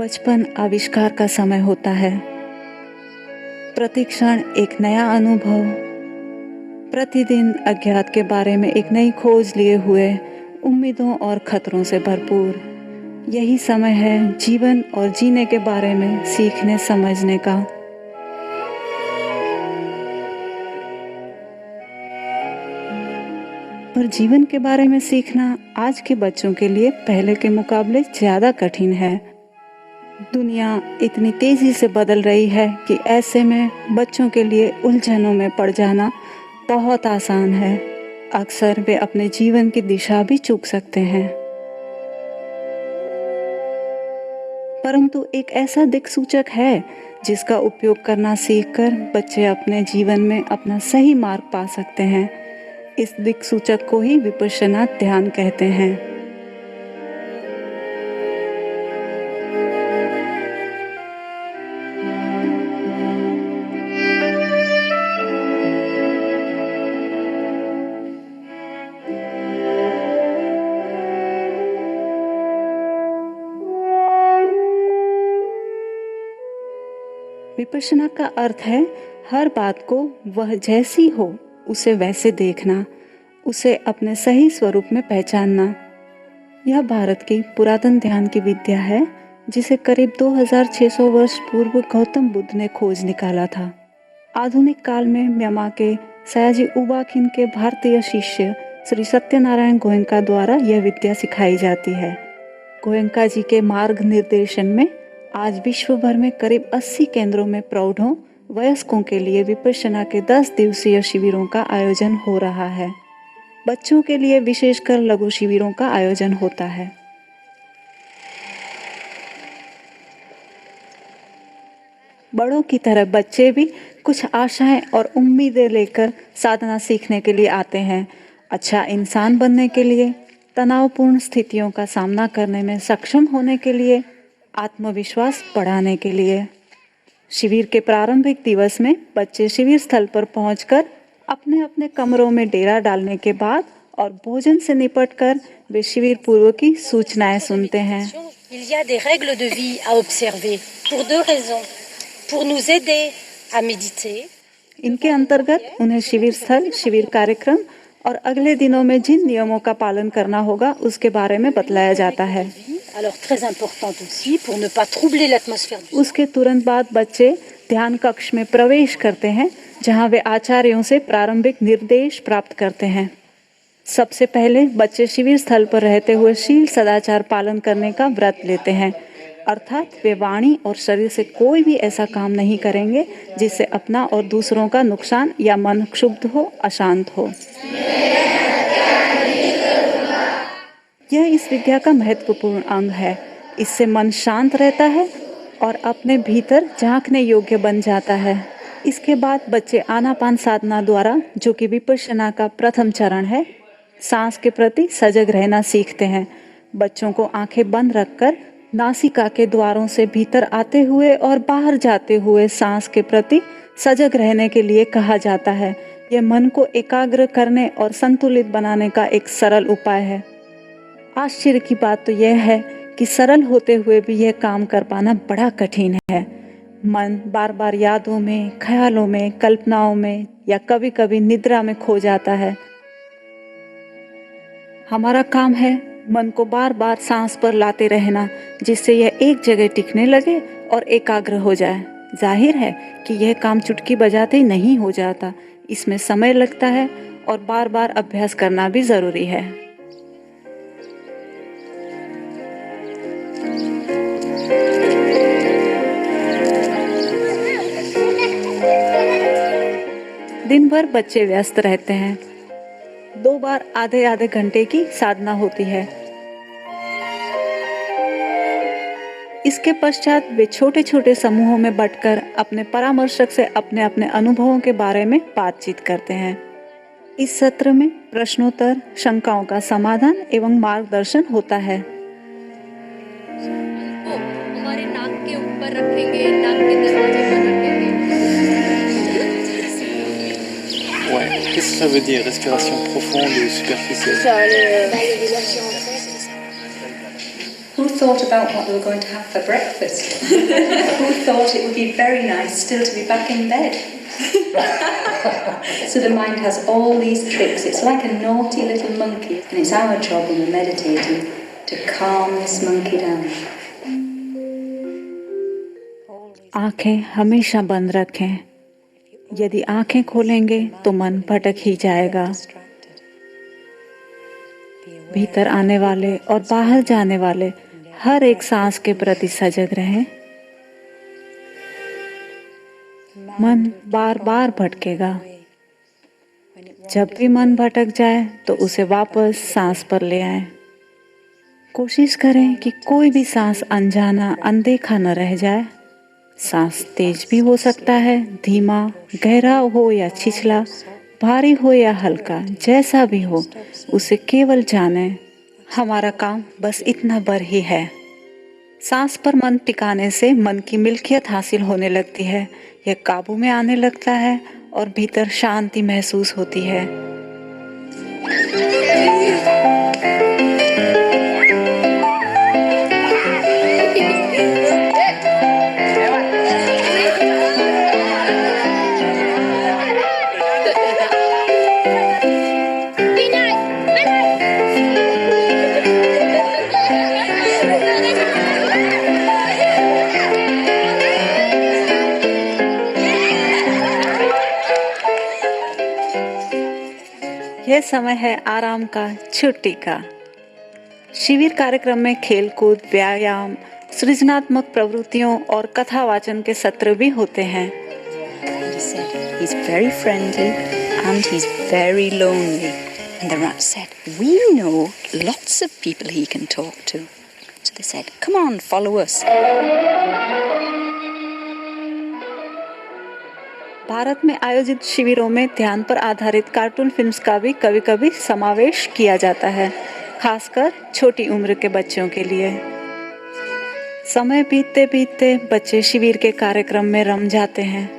बचपन आविष्कार का समय होता है। प्रतिक्षण एक नया अनुभव, प्रतिदिन अज्ञात के बारे में एक नई खोज लिए हुए, उम्मीदों और खतरों से भरपूर। यही समय है जीवन और जीने के बारे में सीखने समझने का। पर जीवन के बारे में सीखना आज के बच्चों के लिए पहले के मुकाबले ज्यादा कठिन है। दुनिया इतनी तेजी से बदल रही है कि ऐसे में बच्चों के लिए उलझनों में पड़ जाना बहुत आसान है। अक्सर वे अपने जीवन की दिशा भी चूक सकते हैं। परंतु एक ऐसा दिक्सूचक है जिसका उपयोग करना सीखकर बच्चे अपने जीवन में अपना सही मार्ग पा सकते हैं। इस दिक्सूचक को ही विपश्यना ध्यान कहते हैं। विपश्यना का अर्थ है हर बात को वह जैसी हो उसे वैसे देखना, उसे अपने सही स्वरूप में पहचानना। यह भारत की पुरातन ध्यान की विद्या है जिसे करीब 2600 वर्ष पूर्व गौतम बुद्ध ने खोज निकाला था। आधुनिक काल में म्यांमा के सयाजी उबाखिन के भारतीय शिष्य श्री सत्यनारायण गोयनका द्वारा यह विद्या सिखाई जाती है। गोयनका जी के मार्ग निर्देशन में आज विश्व भर में करीब 80 केंद्रों में प्रौढ़ों वयस्कों के लिए विपश्यना के 10 दिवसीय शिविरों का आयोजन हो रहा है। बच्चों के लिए विशेषकर लघु शिविरों का आयोजन होता है। बड़ों की तरह बच्चे भी कुछ आशाएं और उम्मीदें लेकर साधना सीखने के लिए आते हैं। अच्छा इंसान बनने के लिए, तनावपूर्ण स्थितियों का सामना करने में सक्षम होने के लिए, आत्मविश्वास बढ़ाने के लिए। शिविर के प्रारंभिक दिवस में बच्चे शिविर स्थल पर पहुंचकर अपने अपने कमरों में डेरा डालने के बाद और भोजन से निपटकर वे शिविर पूर्व की सूचनाएं सुनते हैं। Il y a des règles de vie à observer pour deux raisons. Pour nous aider à méditer. इनके अंतर्गत उन्हें शिविर स्थल, शिविर कार्यक्रम और अगले दिनों में जिन नियमों का पालन करना होगा उसके बारे में बतलाया जाता है। Alors très important aussi pour ne pas troubler l'atmosphère. उसके तुरंत बाद बच्चे ध्यान कक्ष में प्रवेश करते हैं जहां वे आचार्यों से प्रारंभिक निर्देश प्राप्त करते हैं। सबसे पहले बच्चे शिविर स्थल पर रहते हुए शील सदाचार पालन करने का व्रत लेते हैं, अर्थात वे वाणी और शरीर से कोई भी ऐसा काम नहीं करेंगे जिससे अपना और दूसरों का नुकसान या मन क्षुब्ध हो, अशांत हो। यह इस विद्या का महत्वपूर्ण अंग है। इससे मन शांत रहता है और अपने भीतर झांकने योग्य बन जाता है। इसके बाद बच्चे आनापान साधना द्वारा, जो कि विपश्यना का प्रथम चरण है, सांस के प्रति सजग रहना सीखते हैं। बच्चों को आंखें बंद रखकर नासिका के द्वारों से भीतर आते हुए और बाहर जाते हुए सांस के प्रति सजग रहने के लिए कहा जाता है। यह मन को एकाग्र करने और संतुलित बनाने का एक सरल उपाय है। आश्चर्य की बात तो यह है कि सरल होते हुए भी यह काम कर पाना बड़ा कठिन है। मन बार बार यादों में, ख्यालों में, कल्पनाओं में या कभी कभी निद्रा में खो जाता है। हमारा काम है मन को बार बार सांस पर लाते रहना, जिससे यह एक जगह टिकने लगे और एकाग्र हो जाए। जाहिर है कि यह काम चुटकी बजाते ही नहीं हो जाता। इसमें समय लगता है और बार बार अभ्यास करना भी जरूरी है। दिन भर बच्चे व्यस्त रहते हैं। 2 बार आधे आधे घंटे की साधना होती है। इसके पश्चात वे छोटे छोटे समूहों में बंटकर अपने परामर्शक से अपने अपने अनुभवों के बारे में बातचीत करते हैं। इस सत्र में प्रश्नोत्तर, शंकाओं का समाधान एवं मार्गदर्शन होता है। हमारे नाक के ऊपर रखेंगे, नाक के दरवाजे पर रखेंगे। Ouais, qu'est-ce que ça veut dire, respiration profonde et superficielle? Ça, thought about what they were going to have for breakfast? Who thought it would be very nice still to be back in bed? So the mind has all these tricks. It's like a naughty little monkey, and it's our job when we're meditating to calm this monkey down. आंखें हमेशा बंद रखें। यदि आंखें खोलेंगे तो मन भटक ही जाएगा। भीतर आने वाले और बाहर जाने वाले हर एक सांस के प्रति सजग रहें। मन बार बार भटकेगा। जब भी मन भटक जाए तो उसे वापस सांस पर ले आएं। कोशिश करें कि कोई भी सांस अनजाना अनदेखा न रह जाए। सांस तेज भी हो सकता है, धीमा, गहरा हो या छिछला, भारी हो या हल्का, जैसा भी हो उसे केवल जानें। हमारा काम बस इतना भर ही है। सांस पर मन टिकाने से मन की मिल्कियत हासिल होने लगती है। यह काबू में आने लगता है और भीतर शांति महसूस होती है। यह समय है आराम का, छुट्टी का। शिविर कार्यक्रम में खेलकूद, व्यायाम, सृजनात्मक प्रवृत्तियों और कथा वाचन के सत्र भी होते हैं। He's very friendly and he's very lonely. And the rat said, we know lots of people he can talk to. So they said, come on, follow us. Bharat में आयोजित शिविरों में ध्यान पर आधारित कार्टून फिल्म्स का भी कभी-कभी समावेश किया जाता है, खासकर छोटी उम्र के बच्चों के लिए। समय बीतते बीतते बच्चे शिविर के कार्यक्रम में रम जाते हैं।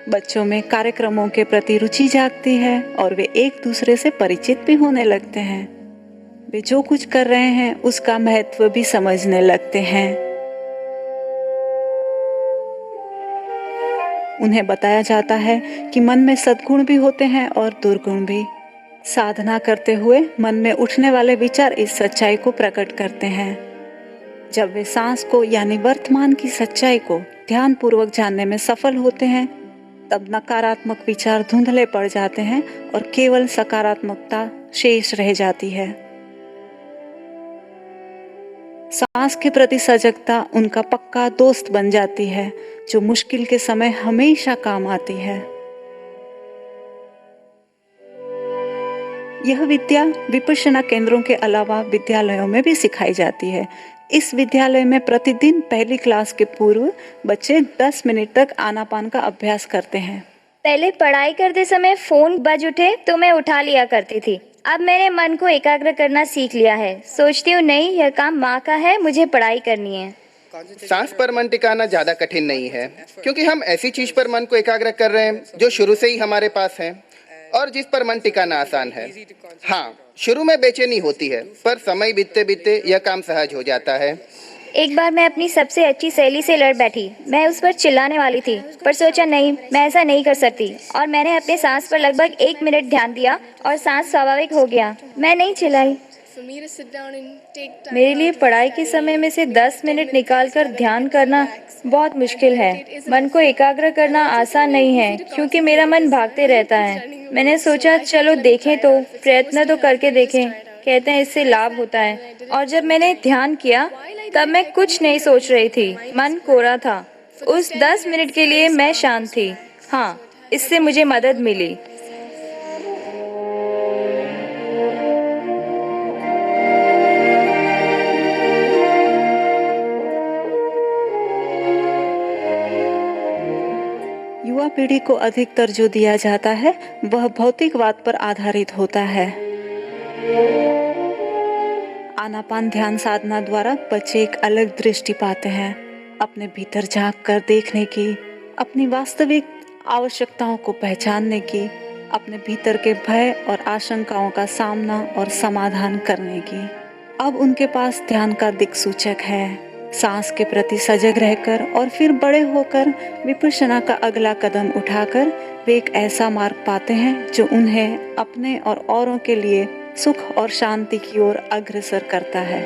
बच्चों में कार्यक्रमों के प्रति रुचि जागती है और वे एक दूसरे से परिचित भी होने लगते हैं। वे जो कुछ कर रहे हैं उसका महत्व भी समझने लगते हैं। उन्हें बताया जाता है कि मन में सद्गुण भी होते हैं और दुर्गुण भी। साधना करते हुए मन में उठने वाले विचार इस सच्चाई को प्रकट करते हैं। जब वे सांस को यानी वर्तमान की सच्चाई को ध्यान पूर्वक जानने में सफल होते हैं, तब नकारात्मक विचार धुंधले पड़ जाते हैं और केवल सकारात्मकता शेष रह जाती है। सांस के प्रति सजगता उनका पक्का दोस्त बन जाती है, जो मुश्किल के समय हमेशा काम आती है। यह विद्या विपश्यना केंद्रों के अलावा विद्यालयों में भी सिखाई जाती है। इस विद्यालय में प्रतिदिन पहली क्लास के पूर्व बच्चे 10 मिनट तक आनापान का अभ्यास करते हैं। पहले पढ़ाई करते समय फोन बज उठे तो मैं उठा लिया करती थी। अब मैंने मन को एकाग्र करना सीख लिया है। सोचती हूँ नहीं, यह काम माँ का है, मुझे पढ़ाई करनी है। सांस पर मन टिकाना ज्यादा कठिन नहीं है, क्योंकि हम ऐसी चीज पर मन को एकाग्र कर रहे हैं जो शुरू से ही हमारे पास है और जिस पर मन टिकाना आसान है। हाँ, शुरू में बेचैनी होती है, पर समय बीतते बीतते यह काम सहज हो जाता है। एक बार मैं अपनी सबसे अच्छी सहेली से लड़ बैठी। मैं उस पर चिल्लाने वाली थी, पर सोचा नहीं, मैं ऐसा नहीं कर सकती और मैंने अपने सांस पर लगभग 1 मिनट ध्यान दिया और सांस स्वाभाविक हो गया। मैं नहीं चिल्लाई। मेरे लिए पढ़ाई के समय में से 10 मिनट निकालकर ध्यान करना बहुत मुश्किल है। मन को एकाग्र करना आसान नहीं है, क्योंकि मेरा मन भागते रहता है। मैंने सोचा चलो देखें, तो प्रयत्न तो करके देखें। कहते हैं इससे लाभ होता है। और जब मैंने ध्यान किया तब मैं कुछ नहीं सोच रही थी, मन कोरा था। उस 10 मिनट के लिए मैं शांत थी। हाँ, इससे मुझे मदद मिली। युवा पीढ़ी को अधिकतर जो दिया जाता है वह भौतिकवाद पर आधारित होता है। आनापान ध्यान साधना द्वारा बच्चे एक अलग दृष्टि पाते हैं, अपने भीतर झांक कर देखने की, अपनी वास्तविक आवश्यकताओं को पहचानने की, अपने भीतर के भय और आशंकाओं का सामना और समाधान करने की। अब उनके पास ध्यान का दिक्सूचक है। सांस के प्रति सजग रहकर और फिर बड़े होकर विपश्यना का अगला कदम उठाकर वे एक ऐसा मार्ग पाते हैं जो उन्हें अपने और औरों के लिए सुख और शांति की ओर अग्रसर करता है।